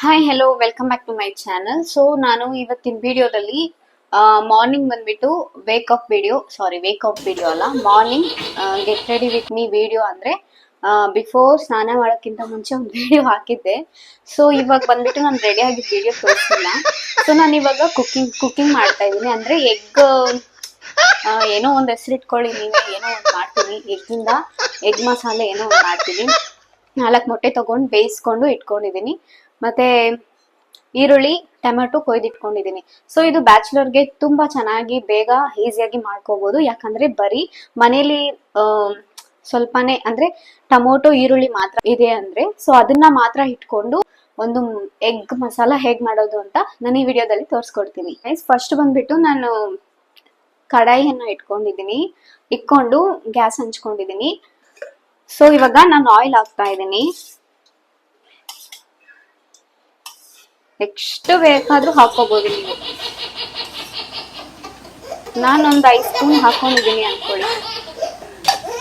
Hi hello welcome back to my channel. So ನಾನು ಇವತ್ತಿನ ವಿಡಿಯೋದಲ್ಲಿ ಮಾರ್ನಿಂಗ್ ಬಂದ್ಬಿಟ್ಟು ವೇಕ್ ಅಪ್ ವಿಡಿಯೋ ಅಲ್ಲ, morning get ready with me video. ಅಂದ್ರೆ ಬಿಫೋರ್ ಸ್ನಾನ ಮಾಡೋಕ್ಕಿಂತ ಮುಂಚೆ ಒಂದು ವಿಡಿಯೋ ಹಾಕಿದ್ದೆ. ಸೊ ಇವಾಗ ಬಂದ್ಬಿಟ್ಟು ನಾನು ರೆಡಿ ಆಗಿದ್ದ ವಿಡಿಯೋ ತೋರಿಸಿಲ್ಲ. ಸೊ ನಾನು ಇವಾಗ ಕುಕಿಂಗ್ ಮಾಡ್ತಾ ಇದ್ದೀನಿ. ಅಂದ್ರೆ ಏನೋ ಒಂದು ಹೆಸರಿಟ್ಕೊಳ್ಳಿ ನೀವು, ಏನೋ ಒಂದು ಮಾಡ್ತೀನಿ. ಎಗ್ ಮಸಾಲೆ ಏನೋ ಒಂದು ಮಾಡ್ತೀನಿ. 4 ಮೊಟ್ಟೆ ತಗೊಂಡು ಬೇಯಿಸ್ಕೊಂಡು ಇಟ್ಕೊಂಡಿದ್ದೀನಿ. ಮತ್ತೆ ಈರುಳ್ಳಿ, ಟೊಮೆಟೊ ಕೊಯ್ದಿಟ್ಕೊಂಡಿದ್ದೀನಿ. ಸೊ ಇದು ಬ್ಯಾಚುಲರ್ಗೆ ತುಂಬಾ ಚೆನ್ನಾಗಿ ಬೇಗ ಈಸಿಯಾಗಿ ಮಾಡ್ಕೋಬಹುದು. ಯಾಕಂದ್ರೆ ಬರೀ ಮನೇಲಿ ಸ್ವಲ್ಪನೇ ಅಂದ್ರೆ ಟೊಮೊಟೊ ಈರುಳ್ಳಿ ಮಾತ್ರ ಇದೆ ಅಂದ್ರೆ, ಸೊ ಅದನ್ನ ಮಾತ್ರ ಇಟ್ಕೊಂಡು ಒಂದು ಎಗ್ ಮಸಾಲ ಹೇಗ್ ಮಾಡೋದು ಅಂತ ನಾನು ಈ ವಿಡಿಯೋದಲ್ಲಿ ತೋರಿಸ್ಕೊಡ್ತೀನಿ. ಫಸ್ಟ್ ಬಂದ್ಬಿಟ್ಟು ನಾನು ಕಡಾಯಿಯನ್ನು ಇಟ್ಕೊಂಡು ಗ್ಯಾಸ್ ಹಂಚ್ಕೊಂಡಿದ್ದೀನಿ. ಸೊ ಇವಾಗ ನಾನು ಆಯಿಲ್ ಹಾಕ್ತಾ ಇದ್ದೀನಿ. ಎಷ್ಟು ಬೇಕಾದ್ರೂ ಹಾಕೋಬಹುದು ನೀವು. ನಾನೊಂದು 5 ಸ್ಪೂನ್ ಹಾಕೊಂಡಿದ್ದೀನಿ ಅನ್ಕೊಳ್ಳಿ,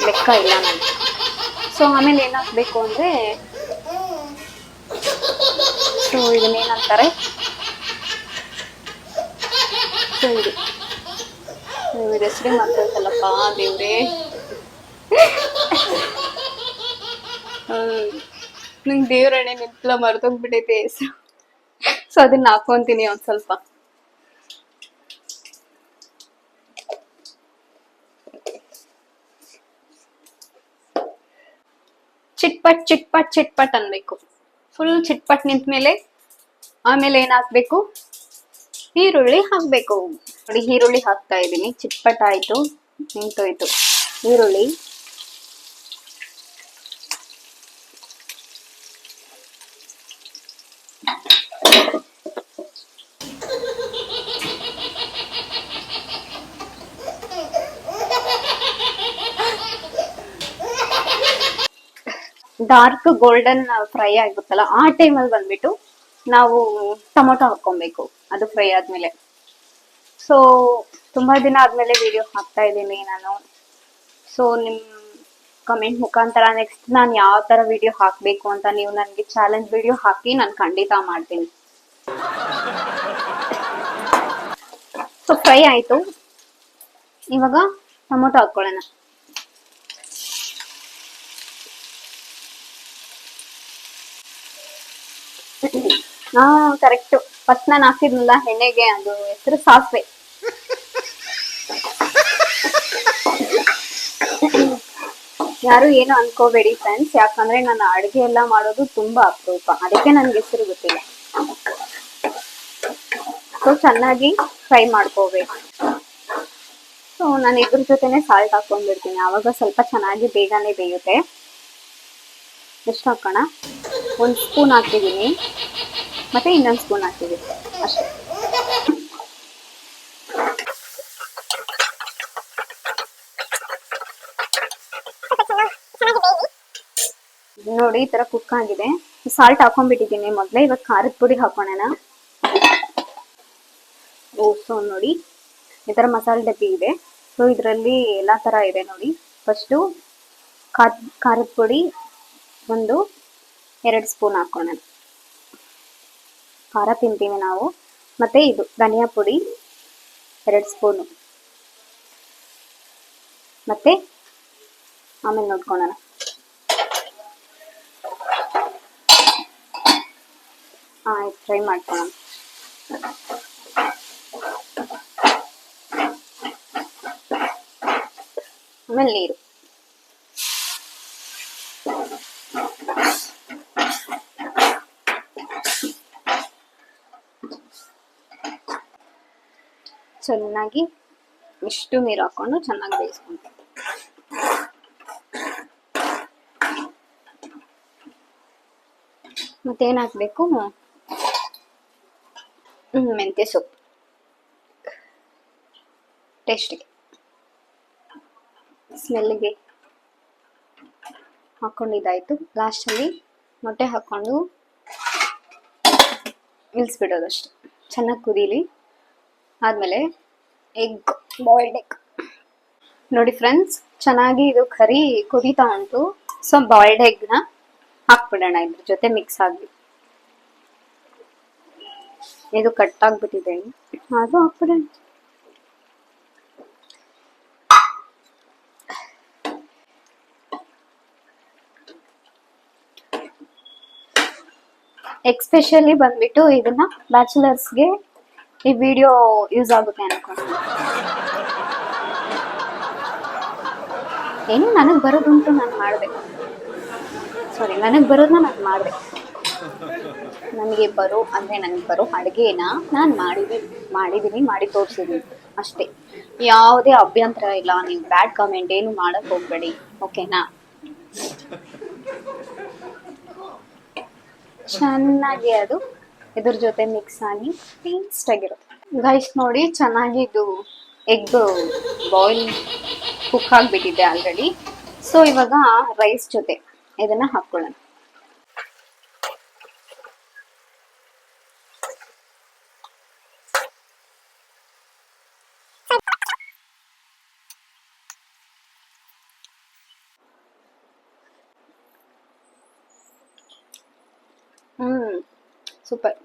ಲೆಕ್ಕ ಇಲ್ಲ ನನಗೆ. ಸೊ ಆಮೇಲೆ ಏನ್ ಹಾಕ್ಬೇಕು ಅಂದ್ರೆ, ಸೊ ಇದನ್ನೇನಂತಾರೆ, ಸೊ ಇದು ಹೆಸರೇ ಮಾತಾಡ್ತಲ್ಲಪ್ಪ ದೇವ್ರೇ. ನಂಗೆ ದೇವ್ರಣ್ಣೆ ನಿಂತಲ ಮರ್ತೋಗ್ಬಿಟ್ಟೈತೆ ಹೆಸರು. ಸೊ ಅದನ್ನ ಹಾಕೊಂತೀನಿ ಒಂದ್ ಸ್ವಲ್ಪ. ಚಿಟ್ಪಟ್ ಚಿಟ್ಪಟ್ ಚಿಟ್ಪಟ್ ಅನ್ಬೇಕು. ಫುಲ್ ಚಿಟ್ಪಟ್ ನಿಂತ ಆಮೇಲೆ ಏನ್ ಹಾಕ್ಬೇಕು, ಈರುಳ್ಳಿ ಹಾಕ್ಬೇಕು. ನೋಡಿ, ಈರುಳ್ಳಿ ಹಾಕ್ತಾ ಇದ್ದೀನಿ. ಚಿಟ್ಪಟ್ ಆಯ್ತು, ನಿಂತೋಯ್ತು ಈರುಳ್ಳಿ. ಡಾರ್ಕ್ ಗೋಲ್ಡನ್ ಫ್ರೈ ಆಗುತ್ತಲ್ಲ, ಆ ಟೈಮಲ್ಲಿ ಬಂದ್ಬಿಟ್ಟು ನಾವು ಟೊಮೊಟೊ ಹಾಕೊಬೇಕು, ಅದು ಫ್ರೈ ಆದ್ಮೇಲೆ. ಸೊ ತುಂಬಾ ದಿನ ಆದ್ಮೇಲೆ ವಿಡಿಯೋ ಹಾಕ್ತಾ ಇದ್ದೀನಿ ನಾನು. ಸೊ ನಿಮ್ ಕಮೆಂಟ್ ಮುಖಾಂತರ ನೆಕ್ಸ್ಟ್ ನಾನು ಯಾವ ತರ ವಿಡಿಯೋ ಹಾಕ್ಬೇಕು ಅಂತ ನೀವು ನನಗೆ ಚಾಲೆಂಜ್ ವಿಡಿಯೋ ಹಾಕಿ ನಾನು ಖಂಡಿತ ಮಾಡ್ತೀನಿ. ಸೊ ಫ್ರೈ ಆಯ್ತು, ಇವಾಗ ಟೊಮೊಟೊ ಹಾಕೊಳ್ಳೋಣ. ಹಾ ಕರೆಕ್ಟ್, ಫಸ್ಟ್ ನಾನು ಹಾಕಿದ್ನಲ್ಲ ಎಣ್ಣೆಗೆ, ಅದು ಹೆಸರು ಸಾಸಿವೆ. ಯಾರು ಏನು ಅನ್ಕೋಬೇಡಿ ಫ್ರೆಂಡ್ಸ್, ಯಾಕಂದ್ರೆ ನಾನು ಅಡುಗೆ ಎಲ್ಲ ಮಾಡೋದು ತುಂಬಾ ಅಪರೂಪ, ಅದಕ್ಕೆ ನನ್ಗೆ ಹೆಸರು ಗೊತ್ತಿಲ್ಲ. ಸೊ ಚೆನ್ನಾಗಿ ಫ್ರೈ ಮಾಡ್ಕೋಬೇಕು. ಸೊ ನಾನು ಇದ್ರ ಜೊತೆನೆ ಸಾಲ್ಟ್ ಹಾಕೊಂಡ್ಬಿಡ್ತೀನಿ, ಆವಾಗ ಸ್ವಲ್ಪ ಚೆನ್ನಾಗಿ ಬೇಗನೆ ಬೇಯುತ್ತೆ. ಎಷ್ಟು ಹಾಕೋಣ, 1 ಸ್ಪೂನ್ ಹಾಕಿದ್ದೀನಿ, ಮತ್ತೆ ಇನ್ನೊಂದು ಸ್ಪೂನ್ ಹಾಕಿದ್ದೀನಿ ಅಷ್ಟೇ. ನೋಡಿ ಈ ತರ ಕುಕ್ ಆಗಿದೆ. ಸಾಲ್ಟ್ ಹಾಕೊಂಡ್ಬಿಟ್ಟಿದ್ದೀನಿ ಮೊದ್ಲೇ. ಇವಾಗ ಖಾರದ ಪುಡಿ ಹಾಕೋಣ. ಸೊ ನೋಡಿ, ಈ ತರ ಮಸಾಲೆ ಡಬ್ಬಿ ಇದೆ. ಸೊ ಇದರಲ್ಲಿ ಎಲ್ಲಾ ತರ ಇದೆ ನೋಡಿ. ಫಸ್ಟು ಖಾರದ ಪುಡಿ 2 ಸ್ಪೂನ್ ಹಾಕೋಣ, ಖಾರ ತಿಂತೀವಿ ನಾವು. ಮತ್ತೆ ಇದು ಧನಿಯಾ ಪುಡಿ 2 ಸ್ಪೂನು, ಮತ್ತೆ ಆಮೇಲೆ ನೋಡ್ಕೊಳ್ಳೋಣ. ಆಯ್ತು, ಫ್ರೈ ಮಾಡ್ಕೊಳ್ಳೋಣ. ಆಮೇಲೆ ನೀರು. ಚೆನ್ನಾಗಿ ಇಷ್ಟು ನೀರು ಹಾಕೊಂಡು ಚೆನ್ನಾಗಿ ಬೇಯಿಸ್ಕೊಂಡು, ಮತ್ತೇನ್ ಹಾಕ್ಬೇಕು, ಮೆಂತ್ಯ ಸೊಪ್ಪು ಟೇಸ್ಟಿಗೆ, ಸ್ಮೆಲ್ಗೆ ಹಾಕೊಂಡಿದ್ದಾಯ್ತು. ಲಾಸ್ಟಲ್ಲಿ ಮೊಟ್ಟೆ ಹಾಕೊಂಡು ಇಳಿಸ್ಬಿಡೋದಷ್ಟೆ, ಚೆನ್ನಾಗಿ ಕುದೀಲಿ. ಆದ್ಮೇಲೆ ಬಾಯ್ಲ್ಡ್ ಎಗ್ ನೋಡಿ ಫ್ರೆಂಡ್ಸ್, ಚೆನ್ನಾಗಿ ಇದು ಕರಿ ಕುದೀತಾ ಉಂಟು. ಸೊ ಬಾಯ್ಲ್ಡ್ ಎಗ್ನ ಹಾಕ್ಬಿಡೋಣ ಇದ್ರ ಜೊತೆ ಮಿಕ್ಸ್ ಆಗಿ. ಇದು ಕಟ್ ಆಗ್ಬಿಟ್ಟಿದೆ, ಅದು ಹಾಕ್ಬಿಡಿ. ಎಕ್ಸ್ಪೆಷಲಿ ಬಂದ್ಬಿಟ್ಟು ಇದನ್ನ ಬ್ಯಾಚುಲರ್ಸ್ಗೆ ಈ ವಿಡಿಯೋ ಯೂಸ್ ಆಗುತ್ತೆ ಅನ್ಕೊಂಡು. ಏನು ನನಗೆ ಬರೋದುಂಟು ನಾನು ಮಾಡಿದೆ, ಸಾರಿ ನನಗೆ ಬರೋದನ್ನ ನಾನು ಮಾಡಿದೆ. ನನಗೆ ಬರೋ ಅಂದರೆ ನನಗೆ ಬರೋ ಅಡುಗೆನ ನಾನು ಮಾಡಿದ್ದೀನಿ, ಮಾಡಿ ತೋರಿಸಿದ್ದೀನಿ ಅಷ್ಟೇ. ಯಾವುದೇ ಅಭ್ಯಂತರ ಇಲ್ಲ, ನೀವು ಬ್ಯಾಡ್ ಕಾಮೆಂಟ್ ಏನು ಮಾಡೋಕ್ಕೆ ಹೋಗಬೇಡಿ, ಓಕೆನಾ? ಚೆನ್ನಾಗಿ ಅದು ಇದ್ರ ಜೊತೆ ಮಿಕ್ಸ್ ಆಗಿ ಟೇಸ್ಟ್ ಆಗಿರುತ್ತೆ ಗೈಸ್. ನೋಡಿ ಚೆನ್ನಾಗಿ ಇದು ಎಗ್ ಬಾಯ್ಲ್ ಕುಕ್ ಆಗಿಬಿಟ್ಟಿದೆ ಆಲ್ರೆಡಿ. ಸೊ ಇವಾಗ ರೈಸ್ ಜೊತೆ ಇದನ್ನ ಹಾಕ್ಕೊಳ್ಳೋಣ. ಸೂಪರ್.